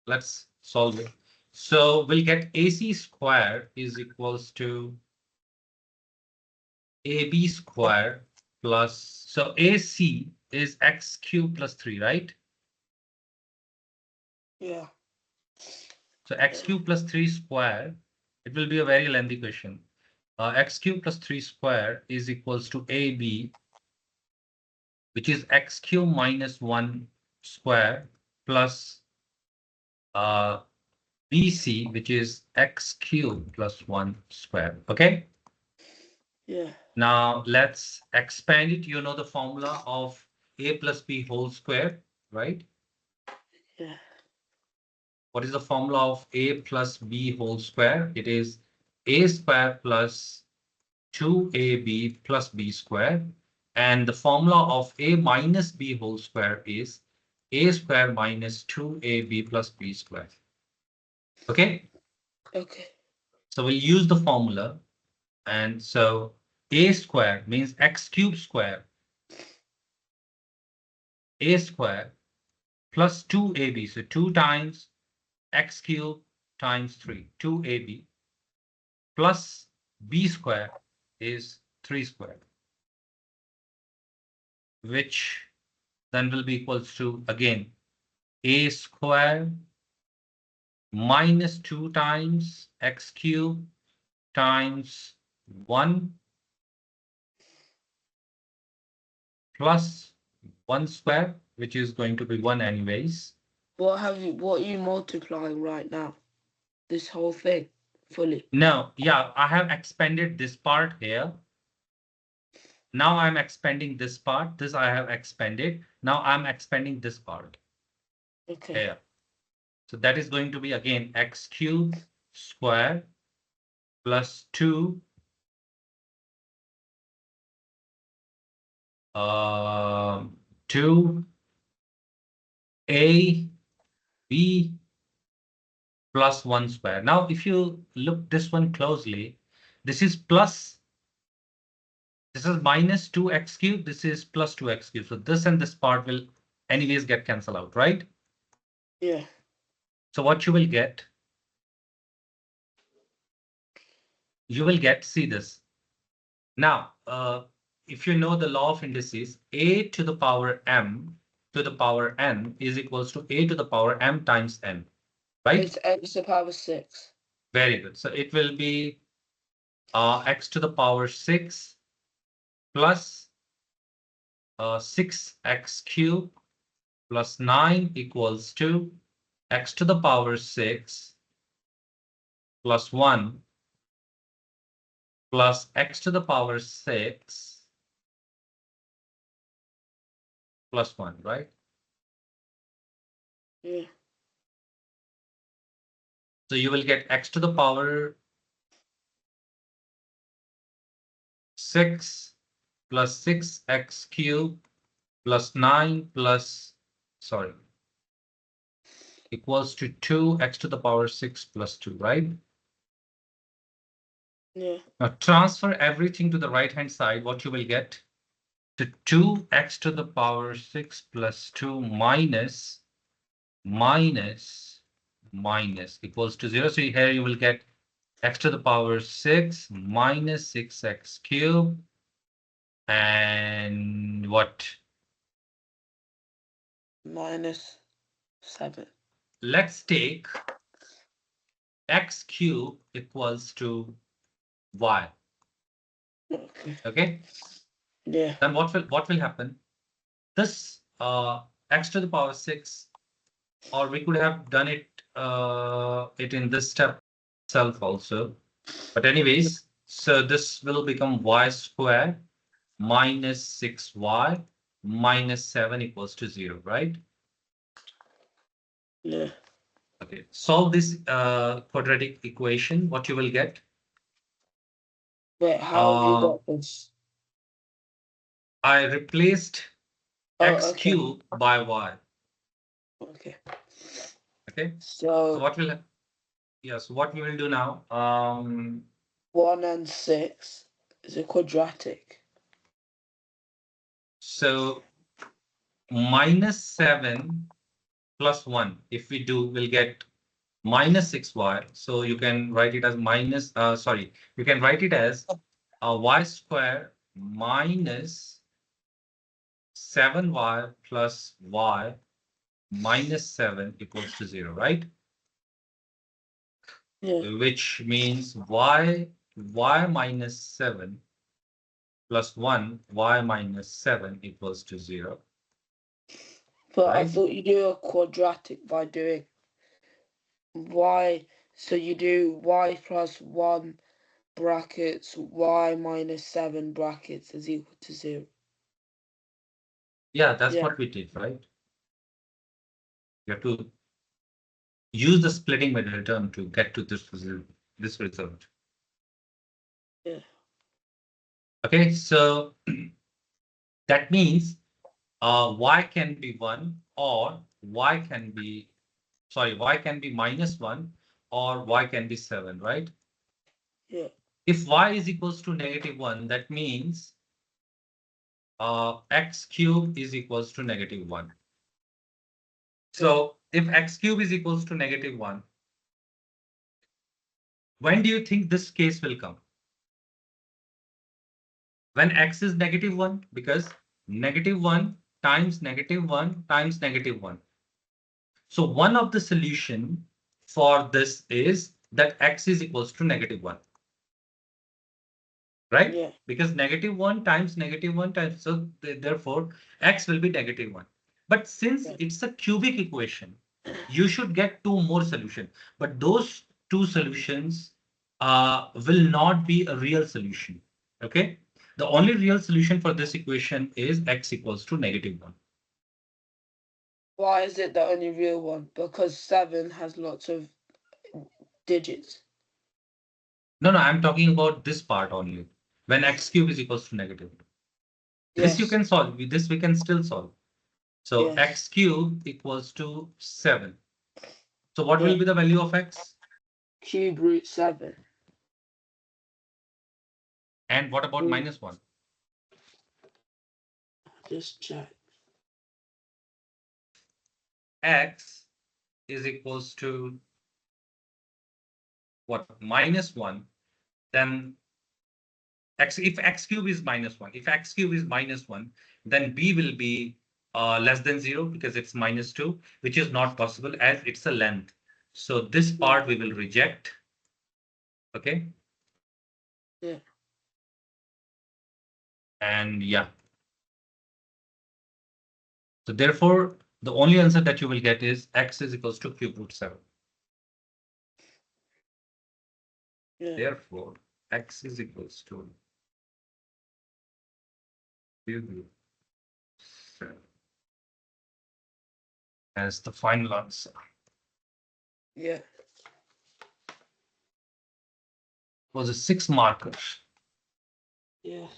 Let's solve it. So we'll get AC square is equals to AB square plus, so AC is x cubed plus 3, right? Yeah. So x cubed plus 3 square, it will be a very lengthy question. X cubed plus 3 square is equals to AB, which is x cubed minus 1 square plus BC, which is x cubed plus 1 square. Okay. Yeah. Now let's expand it. You know the formula of a plus b whole square, right? Yeah. What is the formula of a plus b whole square? It is a square plus 2ab plus b square. And the formula of a minus b whole square is a square minus 2ab plus b square. Okay. Okay. So we'll use the formula. And so a square means x cubed square. A square plus 2ab. So 2 times x cubed times 3, 2ab plus b square is 3 square, which then will be equals to, again, a square minus 2 times x cubed times 1 plus 1 square, which is going to be 1 anyways. What are you multiplying right now? This whole thing fully. No, yeah, I have expanded this part here. Now I'm expanding this part. This I have expanded. Now I'm expanding this part Okay. here. So that is going to be again x cubed square plus 2 2 a b plus 1 square. Now, if you look this one closely, this is plus, this is minus 2x cubed, this is plus 2x cubed. So this and this part will anyways get cancelled out, right? Yeah. So what you will get, see this. Now, if you know the law of indices, a to the power m to the power n is equals to a to the power m times n, right? It's x to the power 6. Very good. So it will be x to the power 6 plus 6x cubed plus 9 equals to x to the power 6 plus 1 plus x to the power 6 plus 1, right? Yeah. So you will get x to the power 6 plus 6x cubed plus 9 plus, sorry, equals to 2x to the power 6 plus 2, right? Yeah. Now transfer everything to the right hand side. What you will get to 2x to the power 6 plus 2 minus equals to 0. So here you will get x to the power 6 minus 6x cubed and what? Minus 7. Let's take x cubed equals to y. Okay. Okay. Yeah. Then what will happen? This x to the power 6, or we could have done it in this step itself also. But anyways, so this will become y square minus 6y minus 7 equals to 0, right? Yeah. Okay, solve this quadratic equation. What you will get? Wait, how have you Uh, got this? I replaced Oh, x okay. cubed by y. Okay. Okay, so So what will, yes, what we will do now? 1 and 6 is a quadratic. So minus 7 plus 1. If we do, we'll get minus 6y. So you can write it as minus, you can write it as y square minus 7y plus y minus 7 equals to 0, right? Yeah. Which means y minus 7 plus 1 y minus 7 equals to 0. But I Right? thought you do a quadratic by doing y. So you do y plus 1 brackets y minus 7 brackets is equal to 0. Yeah, that's Yeah. what we did, right? You have to use the splitting middle term to get to this result. Yeah. Okay, so that means y can be 1 or y can be minus 1 or y can be 7, right? Yeah. If y is equals to negative 1, that means x cube is equals to negative 1. So if x cube is equals to negative 1, when do you think this case will come? When x is negative 1, because negative 1 times negative 1 times negative 1. So one of the solution for this is that x is equals to negative 1. Right? Yeah. Because negative 1 times negative 1 times, so therefore x will be negative 1. But since Yeah. it's a cubic equation, you should get two more solutions. But those two solutions will not be a real solution. Okay? The only real solution for this equation is x equals to negative 1. Why is it the only real one? Because 7 has lots of digits. No, I'm talking about this part only. When x cube is equals to negative. This you Yes. can solve. This we can still solve. So Yes. x cube equals to 7. So what Yeah. will be the value of x? Cube root 7. And what about Mm. minus 1? Just check. X is equals to what? Minus 1. Then if x cube is minus 1, if x cube is minus 1, then b will be less than 0 because it's minus 2, which is not possible as it's a length. So this part we will reject. Okay. Yeah. And yeah. So therefore, the only answer that you will get is x is equals to cube root 7. Yeah. Therefore, x is equals to cube root 7 as the final answer. Yeah. Was a 6 marker. Yeah.